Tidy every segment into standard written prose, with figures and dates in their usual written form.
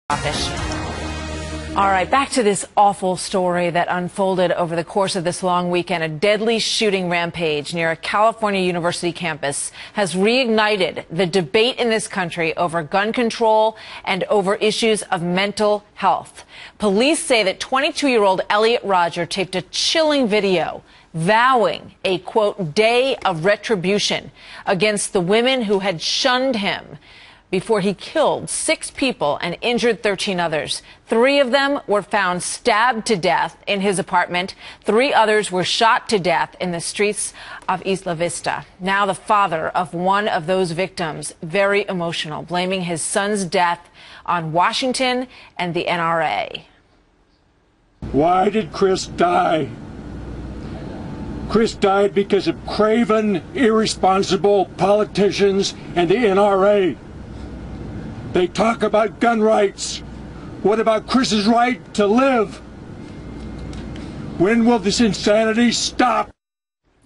Office. All right, back to this awful story that unfolded over the course of this long weekend. A deadly shooting rampage near a California university campus has reignited the debate in this country over gun control and over issues of mental health. Police say that 22-year-old Elliot Rodger taped a chilling video vowing a, quote, day of retribution against the women who had shunned him before he killed 6 people and injured 13 others. 3 of them were found stabbed to death in his apartment. 3 others were shot to death in the streets of Isla Vista. Now the father of one of those victims, very emotional, blaming his son's death on Washington and the NRA. Why did Chris die? Chris died because of craven, irresponsible politicians and the NRA. They talk about gun rights. What about Chris's right to live? When will this insanity stop?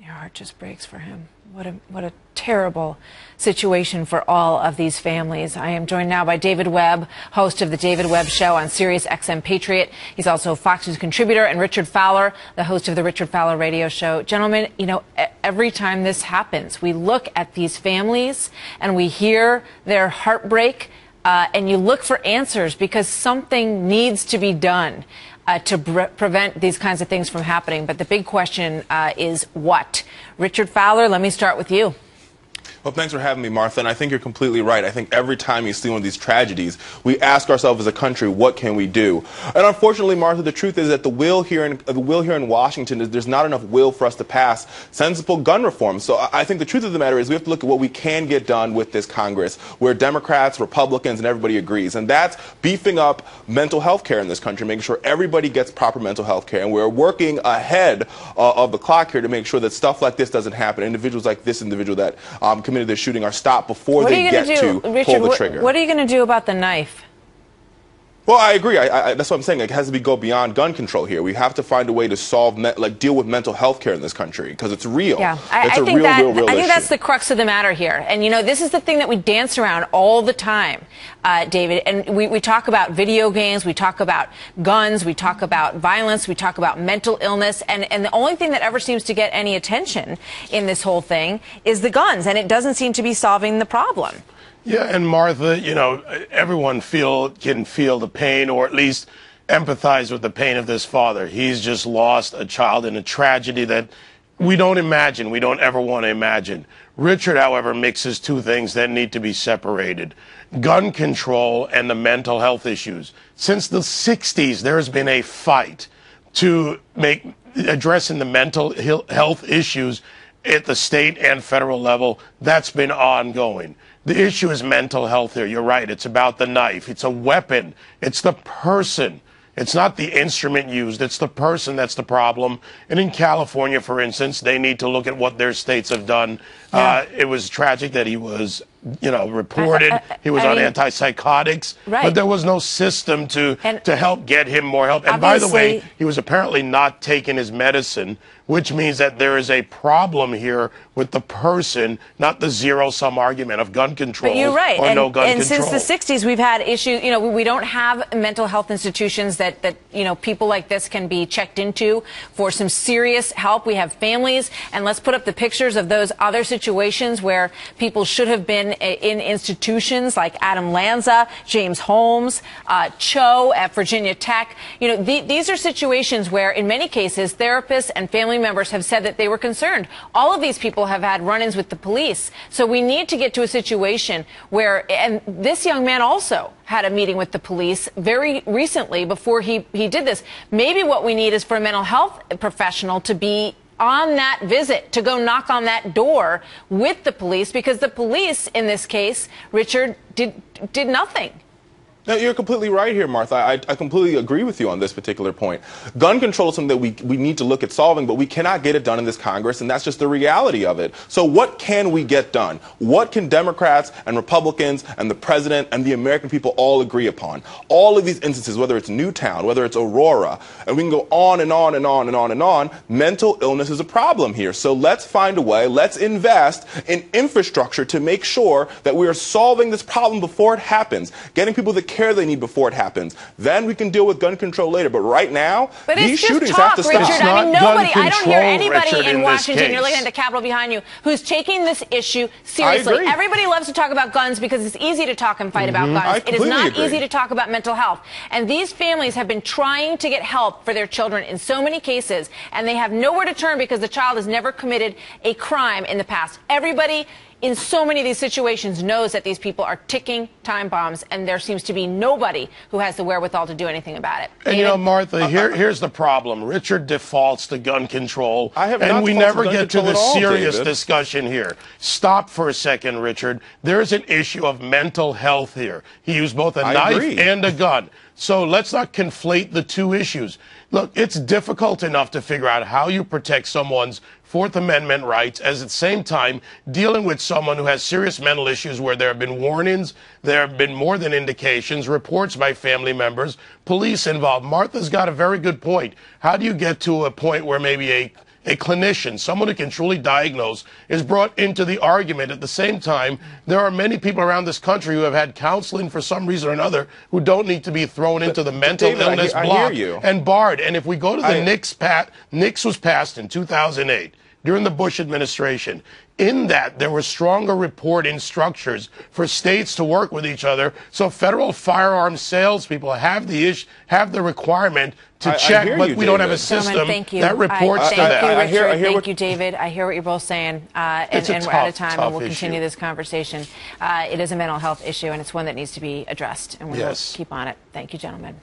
Your heart just breaks for him. What a terrible situation for all of these families. I am joined now by David Webb, host of the David Webb Show on Sirius XM Patriot. He's also a Fox News contributor, and Richard Fowler, the host of the Richard Fowler Radio Show. Gentlemen, you know, every time this happens, we look at these families and we hear their heartbreak. And you look for answers because something needs to be done to prevent these kinds of things from happening. But the big question is what? Richard Fowler, let me start with you. Well, thanks for having me, Martha, and I think you're completely right. I think every time you see one of these tragedies, we ask ourselves as a country, what can we do? And unfortunately, Martha, the truth is that the will here in Washington is there's not enough will for us to pass sensible gun reform. So I think the truth of the matter is we have to look at what we can get done with this Congress, where Democrats, Republicans, and everybody agrees. And that's beefing up mental health care in this country, making sure everybody gets proper mental health care. And we're working ahead of the clock here to make sure that stuff like this doesn't happen. Individuals like this individual that committed this shooting are stopped before they get to pull the trigger. What are you going to do about the knife? Well, I agree. That's what I'm saying. It has to go beyond gun control here. We have to find a way to solve, deal with mental health care in this country because it's real. Yeah, it's a real issue. I think that's the crux of the matter here. And, you know, this is the thing that we dance around all the time, David. And we talk about video games, we talk about guns, we talk about violence, we talk about mental illness. And the only thing that ever seems to get any attention in this whole thing is the guns. And it doesn't seem to be solving the problem. Yeah, and Martha, you know, everyone can feel the pain or at least empathize with the pain of this father. He's just lost a child in a tragedy that we don't imagine, we don't ever want to imagine. Richard, however, mixes 2 things that need to be separated: gun control and the mental health issues. Since the 60s, there has been a fight to addressing the mental health issues at the state and federal level. That's been ongoing. The issue is mental health here. You're right. It's about the knife. It's a weapon. It's the person. It's not the instrument used. It's the person that's the problem. And in California, for instance, they need to look at what their states have done. Yeah. It was tragic that he was, you know, reported. He was on antipsychotics. Right. But there was no system to help get him more help. And by the way, he was apparently not taking his medicine, which means that there is a problem here with the person, not the zero-sum argument of gun control. But you're right. Or no gun control. control. And since the 60s, we've had issues. You know, we don't have mental health institutions that you know, people like this can be checked into for some serious help. We have families, and let's put up the pictures of those other situations where people should have been in institutions, like Adam Lanza, James Holmes, Cho at Virginia Tech. You know, these are situations where, in many cases, therapists and family members have said that they were concerned. All of these people have had run-ins with the police. So we need to get to a situation where, and this young man also had a meeting with the police very recently before he did this. Maybe what we need is for a mental health professional to be on that visit, to go knock on that door with the police, because the police, in this case, Richard, did nothing. No, you're completely right here, Martha. I completely agree with you on this particular point. Gun control is something that we need to look at solving, but we cannot get it done in this Congress, and that's just the reality of it. So what can we get done? What can Democrats and Republicans and the president and the American people all agree upon? All of these instances, whether it's Newtown, whether it's Aurora, and we can go on and on and on and on and on, mental illness is a problem here. So let's find a way, let's invest in infrastructure to make sure that we are solving this problem before it happens, getting people the care they need before it happens. Then we can deal with gun control later. But right now, but these it's just shootings talk, have to stop. Richard. I mean, nobody, I don't hear anybody Richard, in Washington, you're looking at case. the Capitol behind you, who's taking this issue seriously. I agree. Everybody loves to talk about guns because it's easy to talk and fight about guns. It is not easy to talk about mental health. And these families have been trying to get help for their children in so many cases, and they have nowhere to turn because the child has never committed a crime in the past. Everybody in so many of these situations knows that these people are ticking time bombs, and there seems to be nobody who has the wherewithal to do anything about it. And you know, Martha, here's the problem. Richard defaults to gun control, and we never get to the serious discussion here. Stop for a second, Richard. There's an issue of mental health here. He used both a knife and a gun. So let's not conflate the two issues. Look, it's difficult enough to figure out how you protect someone's Fourth Amendment rights as at the same time dealing with someone who has serious mental issues where there have been warnings, there have been more than indications, reports by family members, police involved. Martha's got a very good point. How do you get to a point where maybe a clinician, someone who can truly diagnose, is brought into the argument? At the same time, there are many people around this country who have had counseling for some reason or another who don't need to be thrown into the mental illness block and barred. And if we go to the NICS was passed in 2008 during the Bush administration. In that, there were stronger reporting structures for states to work with each other. So federal firearms salespeople have the requirement to check, but we don't have a system that reports to that. Thank you, David. I hear what you're both saying, and we're out of time, and we'll continue this conversation. It is a mental health issue, and it's one that needs to be addressed, and we will keep on it. Thank you, gentlemen.